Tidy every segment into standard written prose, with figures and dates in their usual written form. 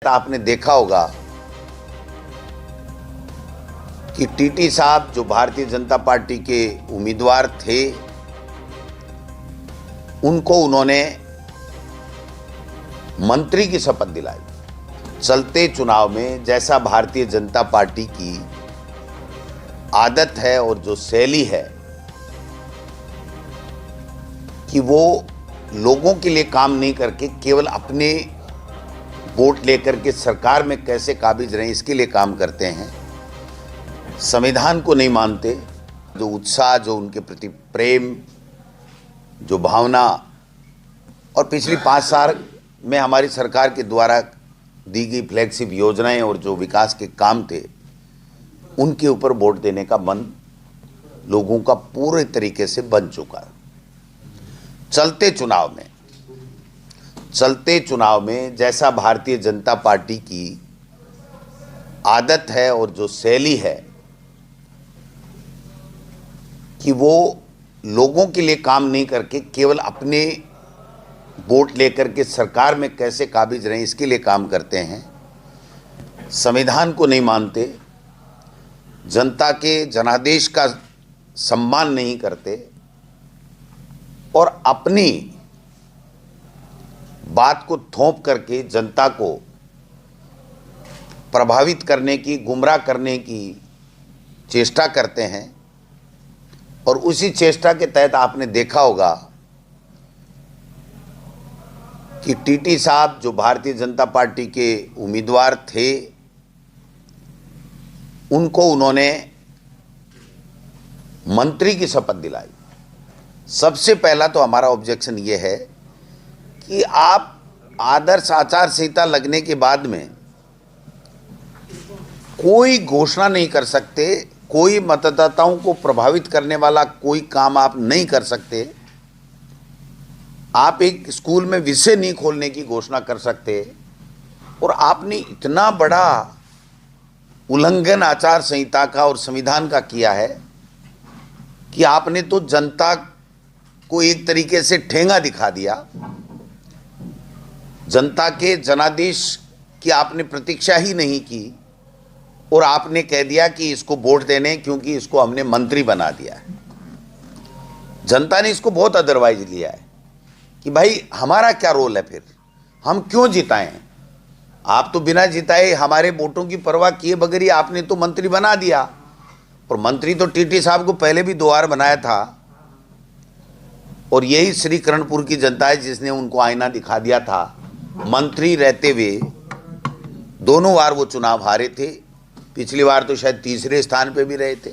आपने देखा होगा कि टीटी साहब जो भारतीय जनता पार्टी के उम्मीदवार थे, उनको उन्होंने मंत्री की शपथ दिलाई। चलते चुनाव में जैसा भारतीय जनता पार्टी की आदत है और जो शैली है कि वो लोगों के लिए काम नहीं करके केवल अपने वोट लेकर के सरकार में कैसे काबिज रहें इसके लिए काम करते हैं। संविधान को नहीं मानते। जो उत्साह, जो उनके प्रति प्रेम, जो भावना और पिछली 5 साल में हमारी सरकार के द्वारा दी गई फ्लैगशिप योजनाएं और जो विकास के काम थे, उनके ऊपर वोट देने का मन लोगों का पूरे तरीके से बन चुका है। चलते चुनाव में जैसा भारतीय जनता पार्टी की आदत है और जो शैली है कि वो लोगों के लिए काम नहीं करके केवल अपने वोट लेकर के सरकार में कैसे काबिज रहें इसके लिए काम करते हैं। संविधान को नहीं मानते, जनता के जनादेश का सम्मान नहीं करते और अपनी बात को थोप करके जनता को प्रभावित करने की, गुमराह करने की चेष्टा करते हैं। और उसी चेष्टा के तहत आपने देखा होगा कि टीटी साहब जो भारतीय जनता पार्टी के उम्मीदवार थे, उनको उन्होंने मंत्री की शपथ दिलाई। सबसे पहला तो हमारा ऑब्जेक्शन ये है कि आप आदर्श आचार संहिता लगने के बाद में कोई घोषणा नहीं कर सकते, कोई मतदाताओं को प्रभावित करने वाला कोई काम आप नहीं कर सकते। आप एक स्कूल में विषय नहीं खोलने की घोषणा कर सकते और आपने इतना बड़ा उल्लंघन आचार संहिता का और संविधान का किया है कि आपने तो जनता को एक तरीके से ठेंगा दिखा दिया। जनता के जनादेश की आपने प्रतीक्षा ही नहीं की और आपने कह दिया कि इसको वोट देने क्योंकि इसको हमने मंत्री बना दिया है। जनता ने इसको बहुत अदरवाइज लिया है कि भाई हमारा क्या रोल है, फिर हम क्यों जिताएं। आप तो बिना जिताए हमारे वोटों की परवाह किए बगैर ही आपने तो मंत्री बना दिया। और मंत्री तो टीटी साहब को पहले भी 2 बार बनाया था और यही श्री करणपुर की जनता है जिसने उनको आईना दिखा दिया था। मंत्री रहते हुए दोनों बार वो चुनाव हारे थे, पिछली बार तो शायद तीसरे स्थान पे भी रहे थे।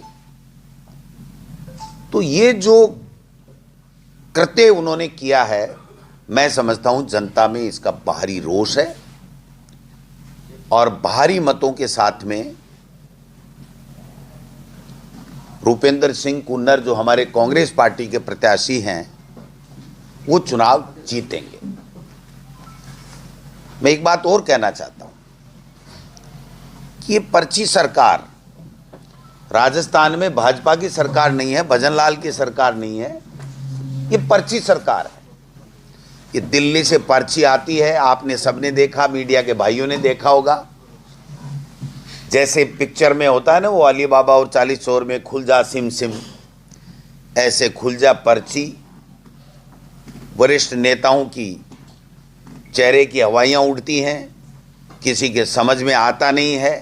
तो ये जो कृत्य उन्होंने किया है, मैं समझता हूं जनता में इसका बाहरी रोष है और बाहरी मतों के साथ में रूपेंद्र सिंह कुन्नर जो हमारे कांग्रेस पार्टी के प्रत्याशी हैं, वो चुनाव जीतेंगे। मैं एक बात और कहना चाहता हूं कि ये पर्ची सरकार राजस्थान में भाजपा की सरकार नहीं है, भजनलाल की सरकार नहीं है, ये पर्ची सरकार है। ये दिल्ली से पर्ची आती है, आपने सबने देखा, मीडिया के भाइयों ने देखा होगा। जैसे पिक्चर में होता है ना, वो अली बाबा और 40 चोर में खुल जा सिम सिम, ऐसे खुल जा पर्ची। वरिष्ठ नेताओं की चेहरे की हवाइयाँ उड़ती हैं, किसी के समझ में आता नहीं है,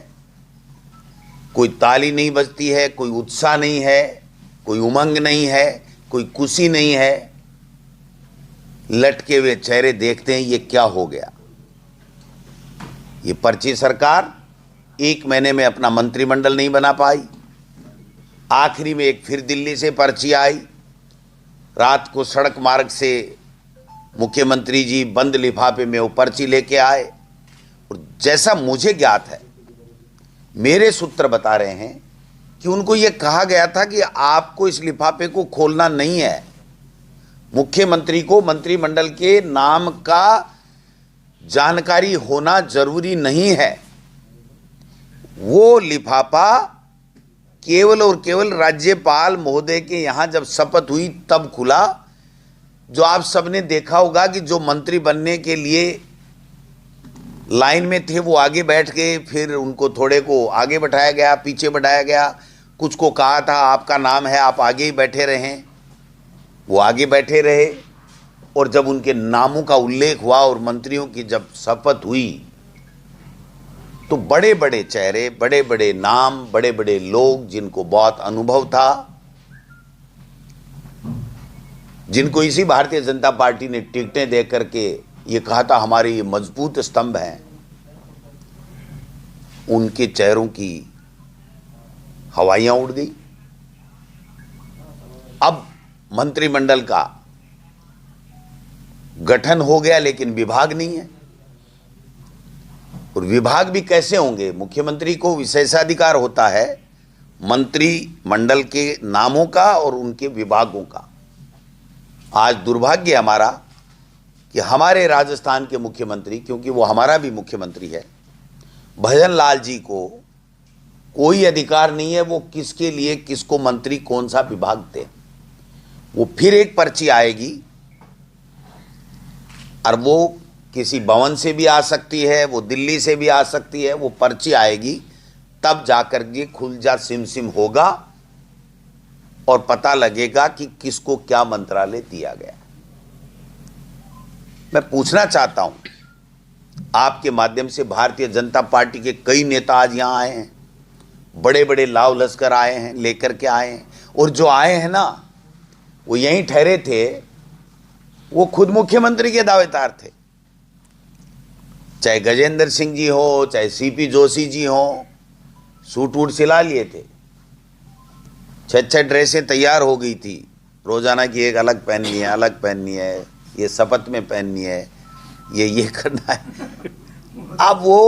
कोई ताली नहीं बजती है, कोई उत्साह नहीं है, कोई उमंग नहीं है, कोई खुशी नहीं है। लटके हुए चेहरे देखते हैं, ये क्या हो गया। ये पर्ची सरकार 1 महीने में अपना मंत्रिमंडल नहीं बना पाई। आखिरी में एक फिर दिल्ली से पर्ची आई, रात को सड़क मार्ग से मुख्यमंत्री जी बंद लिफाफे में वो पर्ची लेके आए। और जैसा मुझे ज्ञात है, मेरे सूत्र बता रहे हैं कि उनको ये कहा गया था कि आपको इस लिफाफे को खोलना नहीं है, मुख्यमंत्री को मंत्रिमंडल के नाम का जानकारी होना जरूरी नहीं है। वो लिफाफा केवल और केवल राज्यपाल महोदय के यहाँ जब शपथ हुई तब खुला। जो आप सबने देखा होगा कि जो मंत्री बनने के लिए लाइन में थे वो आगे बैठ गए, फिर उनको थोड़े को आगे बैठाया गया, पीछे बढ़ाया गया, कुछ को कहा था आपका नाम है आप आगे ही बैठे रहें, वो आगे बैठे रहे। और जब उनके नामों का उल्लेख हुआ और मंत्रियों की जब शपथ हुई तो बड़े बड़े चेहरे, बड़े बड़े नाम, बड़े बड़े लोग जिनको बहुत अनुभव था, जिनको इसी भारतीय जनता पार्टी ने टिकटें दे करके ये कहा था हमारे ये मजबूत स्तंभ हैं, उनके चेहरों की हवाइयां उड़ गई। अब मंत्रिमंडल का गठन हो गया लेकिन विभाग नहीं है। और विभाग भी कैसे होंगे? मुख्यमंत्री को विशेषाधिकार होता है मंत्रिमंडल के नामों का और उनके विभागों का। आज दुर्भाग्य हमारा कि हमारे राजस्थान के मुख्यमंत्री, क्योंकि वो हमारा भी मुख्यमंत्री है, भजन लाल जी को कोई अधिकार नहीं है वो किसके लिए किसको मंत्री कौन सा विभाग दे। वो फिर एक पर्ची आएगी और वो किसी भवन से भी आ सकती है, वो दिल्ली से भी आ सकती है, वो पर्ची आएगी तब जाकर ये खुल जा सिम सिम होगा और पता लगेगा कि किसको क्या मंत्रालय दिया गया। मैं पूछना चाहता हूं आपके माध्यम से, भारतीय जनता पार्टी के कई नेता आज यहां आए हैं, बड़े बड़े लाव लश्कर आए हैं, लेकर के आए हैं, और जो आए हैं ना वो यहीं ठहरे थे, वो खुद मुख्यमंत्री के दावेदार थे। चाहे गजेंद्र सिंह जी हो, चाहे सीपी जोशी जी हो, सूट वूट सिला लिए थे, 6 ड्रेसें तैयार हो गई थी, रोजाना की एक अलग पहननी है, अलग पहननी है, ये शपथ में पहननी है, ये करना है। अब वो